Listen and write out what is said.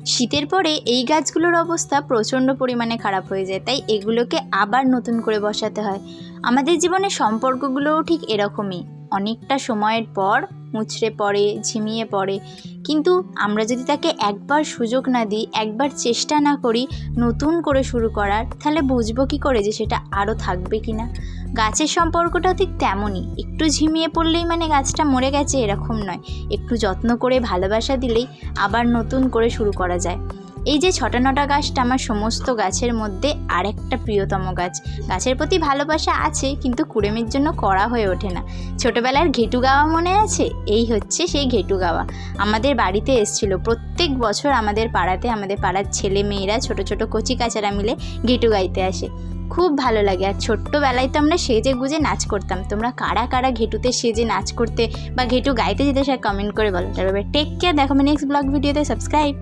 শীতের পরে এই গাছগুলোর অবস্থা প্রচণ্ড পরিমাণে খারাপ হয়ে যায়, তাই এগুলোকে আবার নতুন করে বসাতে হয়। আমাদের জীবনের সম্পর্কগুলোও ঠিক এরকমই, অনেকটা সময়ের পর মুচড়ে পড়ে, ঝিমিয়ে পড়ে। কিন্তু আমরা যদি তাকে একবার সুযোগ না দিই, একবার চেষ্টা না করি নতুন করে শুরু করার, তাহলে বুঝবো কী করে যে সেটা আরও থাকবে কি না। গাছের সম্পর্কটাও ঠিক তেমনই, একটু ঝিমিয়ে পড়লেই মানে গাছটা মরে গেছে এরকম নয়, একটু যত্ন করে ভালোবাসা দিলেই আবার নতুন করে শুরু করা যায়। এই যে ৬টা ৯টা গাছটা আমার সমস্ত গাছের মধ্যে আরেকটা প্রিয়তম গাছ। গাছের প্রতি ভালোবাসা আছে, কিন্তু কুড়েমির জন্য করা হয়ে ওঠে না। ছোটোবেলার ঘেটু গাওয়া মনে আছে? এই হচ্ছে সেই ঘেটু গাওয়া। আমাদের বাড়িতে এসছিল প্রত্যেক বছর, আমাদের পাড়াতে, আমাদের পাড়ার ছেলে মেয়েরা ছোট ছোট কচি কাচারা মিলে ঘেটু গাইতে আসে। খুব ভালো লাগে। আর ছোট্টবেলায় তো আমরা সেজে গুজে নাচ করতাম। তোমরা কারা কারা ঘেটুতে সেজে নাচ করতে বা ঘেটু গাইতে যেতে, সে কমেন্ট করে বলো। তারপরে টেক কেয়ার, দেখো নেক্সট ব্লগ ভিডিওতে। সাবস্ক্রাইব।